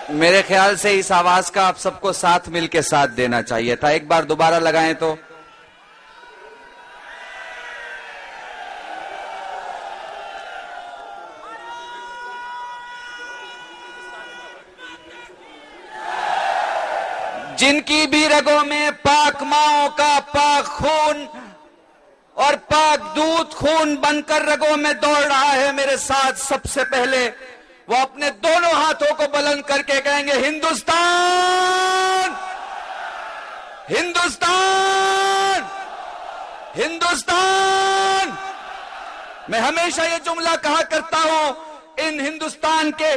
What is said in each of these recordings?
میرے خیال سے اس آواز کا آپ سب کو ساتھ مل کے ساتھ دینا چاہیے تھا. ایک بار دوبارہ لگائیں تو. جن کی بھی رگوں میں پاک ماؤں کا پاک خون اور پاک دودھ خون بن کر رگوں میں دوڑ رہا ہے میرے ساتھ، سب سے پہلے وہ اپنے دونوں ہاتھوں کو بلند کر کے کہیں گے ہندوستان، ہندوستان، ہندوستان. میں ہمیشہ یہ جملہ کہا کرتا ہوں، ان ہندوستان کے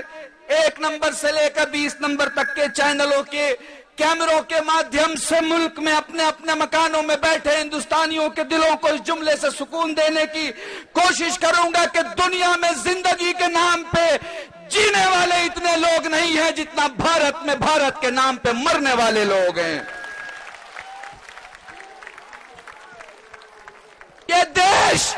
1 نمبر سے لے کر 20 نمبر تک کے چینلوں کے کیمروں کے مادھیم سے ملک میں اپنے اپنے مکانوں میں بیٹھے ہندوستانیوں کے دلوں کو اس جملے سے سکون دینے کی کوشش کروں گا کہ دنیا میں زندگی کے نام پہ جینے والے اتنے لوگ نہیں ہیں جتنا بھارت میں بھارت کے نام پہ مرنے والے لوگ ہیں. یہ دیش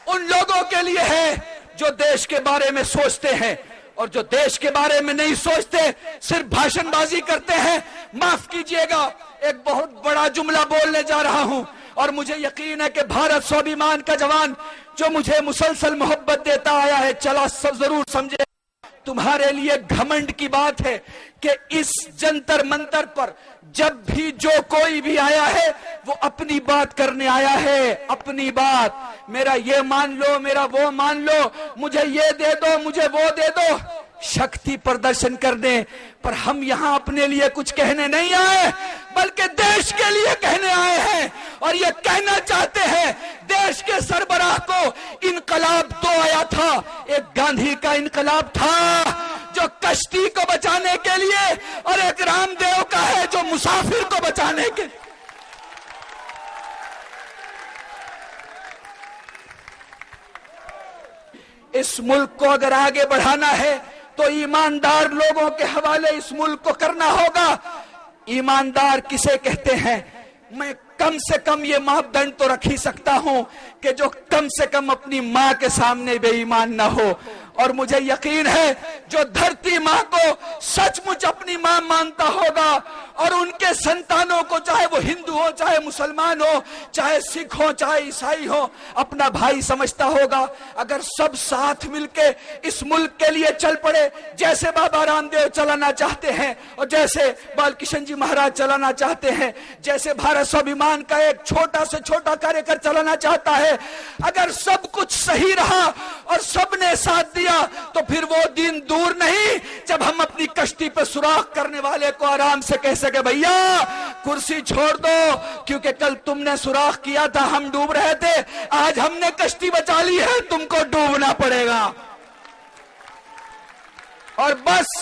ان لوگوں کے لیے ہے جو دیش کے بارے میں سوچتے ہیں، اور جو دیش کے بارے میں نہیں سوچتے صرف بھاشن بازی کرتے ہیں. معاف کیجئے گا، ایک بہت بڑا جملہ بولنے جا رہا ہوں، اور مجھے یقین ہے کہ بھارت سوابھیمان کا جوان جو مجھے مسلسل محبت دیتا آیا ہے چلا ضرور سمجھے. تمہارے لیے گھمنڈ کی بات ہے کہ اس جنتر منتر پر جب بھی جو کوئی بھی آیا ہے وہ اپنی بات کرنے آیا ہے، اپنی بات. میرا یہ مان لو، میرا وہ مان لو، مجھے یہ دے دو، مجھے وہ دے دو، شکتی پردرشن کرنے. پر ہم یہاں اپنے لیے کچھ کہنے نہیں آئے بلکہ دیش کے لیے کہنے آئے ہیں، اور یہ کہنا چاہتے ہیں دیش کے سربراہ کو. انقلاب 2 آیا تھا، ایک گاندھی کا انقلاب تھا جو کشتی کو بچانے کے لیے، اور ایک رام دیو کا ہے جو مسافر کو بچانے کے لیے. اس ملک کو اگر آگے بڑھانا ہے تو ایماندار لوگوں کے حوالے اس ملک کو کرنا ہوگا. ایماندار کسے کہتے ہیں؟ میں کم سے کم یہ ماپدنڈ تو رکھ ہی سکتا ہوں کہ جو کم سے کم اپنی ماں کے سامنے بے ایمان نہ ہو. اور مجھے یقین ہے جو دھرتی ماں کو سچ مچ اپنی ماں مانتا ہوگا اور ان کے سنتانوں کو، چاہے وہ ہندو ہو، چاہے مسلمان ہو، چاہے سکھ ہو، چاہے عیسائی ہو، اپنا بھائی سمجھتا ہوگا. اگر سب ساتھ مل کے اس ملک کے لیے چل پڑے، جیسے بابا رام دیو چلانا چاہتے ہیں، اور جیسے بال کرشن جی مہاراج چلانا چاہتے ہیں، جیسے بھارت سوابھیمان کا ایک چھوٹا سے چھوٹا کاریہ کر چلانا چاہتا ہے، اگر سب کچھ صحیح رہا اور سب نے ساتھ دیا تو پھر وہ دن دور نہیں جب ہم اپنی کشتی پہ سوراخ کرنے والے کو آرام سے کہہ سکے بھیا کرسی چھوڑ دو، کیونکہ کل تم نے سوراخ کیا تھا، ہم ڈوب رہے تھے، آج ہم نے کشتی بچا لی ہے، تم کو ڈوبنا پڑے گا. اور بس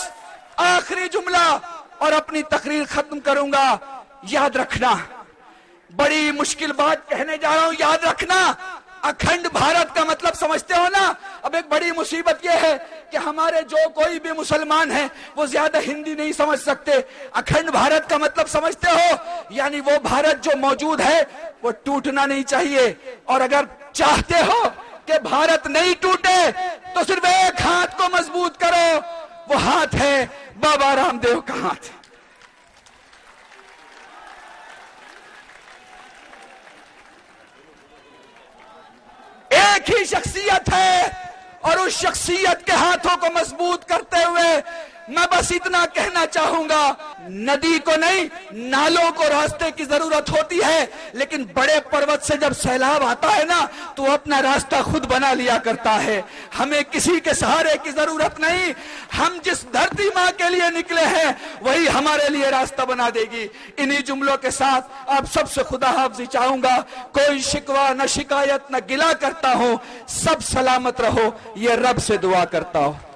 آخری جملہ اور اپنی تقریر ختم کروں گا. یاد رکھنا، بڑی مشکل بات کہنے جا رہا ہوں، یاد رکھنا. اکھنڈ بھارت کا مطلب سمجھتے ہو نا؟ اب ایک بڑی مصیبت یہ ہے کہ ہمارے جو کوئی بھی مسلمان ہیں وہ زیادہ ہندی نہیں سمجھ سکتے. اکھنڈ بھارت کا مطلب سمجھتے ہو؟ یعنی وہ بھارت جو موجود ہے وہ ٹوٹنا نہیں چاہیے. اور اگر چاہتے ہو کہ بھارت نہیں ٹوٹے تو صرف ایک ہاتھ کو مضبوط کرو، وہ ہاتھ ہے بابا رام دیو کا ہاتھ. ایک ہی شخصیت ہے، اور اس شخصیت کے ہاتھوں کو مضبوط کرتے ہوئے میں بس اتنا کہنا چاہوں گا، ندی کو نہیں نالوں کو راستے کی ضرورت ہوتی ہے، لیکن بڑے پروت سے جب سیلاب آتا ہے نا تو اپنا راستہ خود بنا لیا کرتا ہے. ہمیں کسی کے سہارے کی ضرورت نہیں، ہم جس دھرتی ماں کے لیے نکلے ہیں وہی ہمارے لیے راستہ بنا دے گی. انہی جملوں کے ساتھ آپ سب سے خدا حافظی چاہوں گا. کوئی شکوہ نہ شکایت نہ گلہ کرتا ہوں، سب سلامت رہو، یہ رب سے دعا کرتا ہوں.